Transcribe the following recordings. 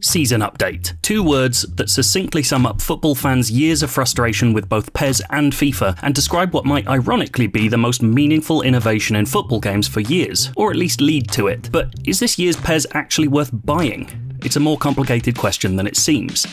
Season update. Two words that succinctly sum up football fans' years of frustration with both PES and FIFA and describe what might ironically be the most meaningful innovation in football games for years, or at least lead to it. But is this year's PES actually worth buying? It's a more complicated question than it seems.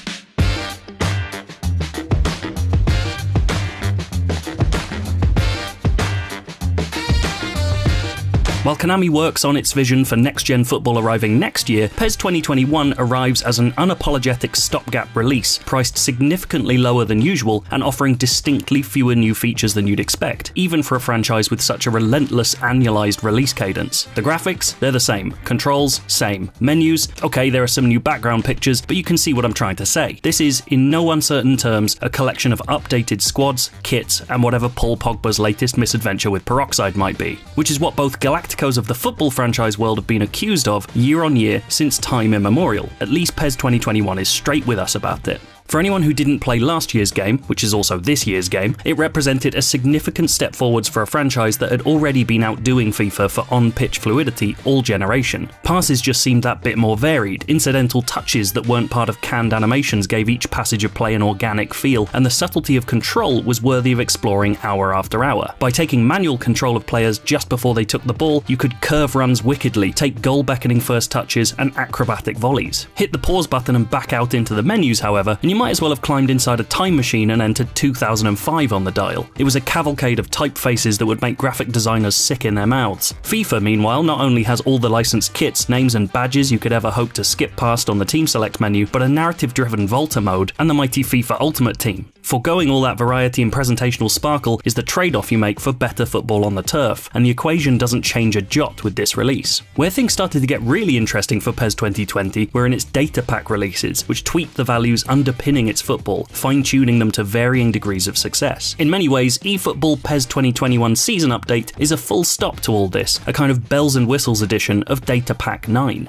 While Konami works on its vision for next-gen football arriving next year, PES 2021 arrives as an unapologetic stopgap release, priced significantly lower than usual and offering distinctly fewer new features than you'd expect, even for a franchise with such a relentless annualized release cadence. The graphics, they're the same. Controls, same. Menus, okay, there are some new background pictures, but you can see what I'm trying to say. This is, in no uncertain terms, a collection of updated squads, kits, and whatever Paul Pogba's latest misadventure with Peroxide might be, which is what both Galacticos of the football franchise world have been accused of year on year since time immemorial. At least PES 2021 is straight with us about it. For anyone who didn't play last year's game, which is also this year's game, it represented a significant step forwards for a franchise that had already been outdoing FIFA for on-pitch fluidity all generation. Passes just seemed that bit more varied, incidental touches that weren't part of canned animations gave each passage of play an organic feel, and the subtlety of control was worthy of exploring hour after hour. By taking manual control of players just before they took the ball, you could curve runs wickedly, take goal-beckoning first touches, and acrobatic volleys. Hit the pause button and back out into the menus, however, and you might as well have climbed inside a time machine and entered 2005 on the dial. It was a cavalcade of typefaces that would make graphic designers sick in their mouths. FIFA, meanwhile, not only has all the licensed kits, names and badges you could ever hope to skip past on the team select menu, but a narrative-driven Volta mode and the mighty FIFA Ultimate Team. Foregoing all that variety and presentational sparkle is the trade-off you make for better football on the turf, and the equation doesn't change a jot with this release. Where things started to get really interesting for PES 2020 were in its data pack releases, which tweaked the values underpinning its football, fine-tuning them to varying degrees of success. In many ways, eFootball PES 2021 season update is a full stop to all this, a kind of bells and whistles edition of Data Pack 9.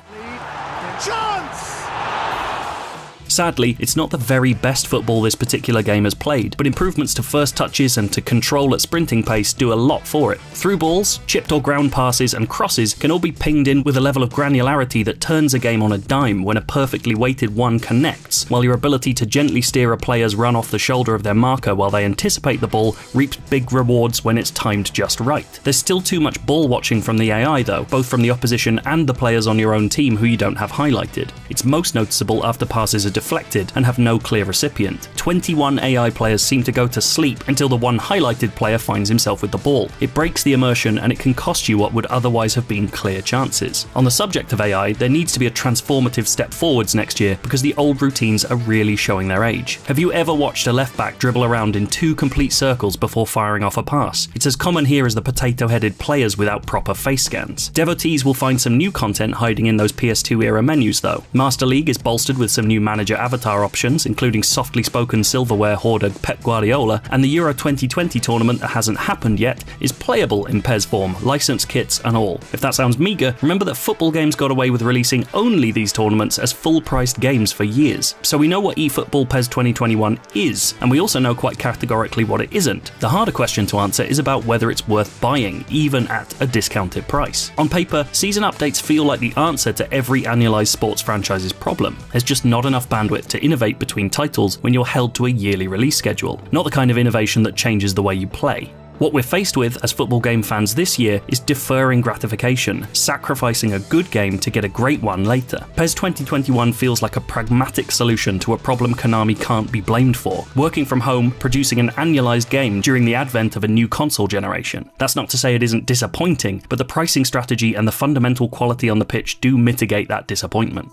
Sadly, it's not the very best football this particular game has played, but improvements to first touches and to control at sprinting pace do a lot for it. Through balls, chipped or ground passes, and crosses can all be pinged in with a level of granularity that turns a game on a dime when a perfectly weighted one connects, while your ability to gently steer a player's run off the shoulder of their marker while they anticipate the ball reaps big rewards when it's timed just right. There's still too much ball watching from the AI though, both from the opposition and the players on your own team who you don't have highlighted. It's most noticeable after passes are deflected and have no clear recipient. 21 AI players seem to go to sleep until the one highlighted player finds himself with the ball. It breaks the immersion and it can cost you what would otherwise have been clear chances. On the subject of AI, there needs to be a transformative step forwards next year because the old routines are really showing their age. Have you ever watched a left back dribble around in 2 complete circles before firing off a pass? It's as common here as the potato-headed players without proper face scans. Devotees will find some new content hiding in those PS2 era menus though. Master League is bolstered with some new manager avatar options, including softly spoken silverware hoarder Pep Guardiola, and the Euro 2020 tournament that hasn't happened yet is playable in PES form, licensed kits and all. If that sounds meagre, remember that football games got away with releasing only these tournaments as full-priced games for years. So we know what eFootball PES 2021 is, and we also know quite categorically what it isn't. The harder question to answer is about whether it's worth buying, even at a discounted price. On paper, season updates feel like the answer to every annualized sports franchise's problem. There's just not enough bandwidth to innovate between titles when you're held to a yearly release schedule. Not the kind of innovation that changes the way you play. What we're faced with as football game fans this year is deferring gratification, sacrificing a good game to get a great one later. PES 2021 feels like a pragmatic solution to a problem Konami can't be blamed for, working from home, producing an annualized game during the advent of a new console generation. That's not to say it isn't disappointing, but the pricing strategy and the fundamental quality on the pitch do mitigate that disappointment.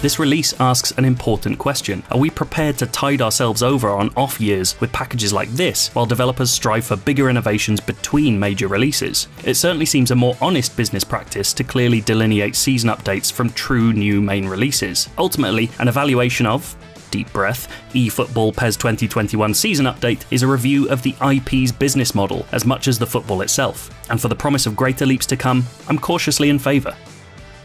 This release asks an important question. Are we prepared to tide ourselves over on off years with packages like this, while developers strive for bigger innovations between major releases? It certainly seems a more honest business practice to clearly delineate season updates from true new main releases. Ultimately, an evaluation of deep breath, eFootball PES 2021 season update is a review of the IP's business model as much as the football itself. And for the promise of greater leaps to come, I'm cautiously in favour.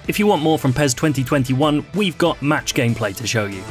If you want more from PES 2021, we've got match gameplay to show you.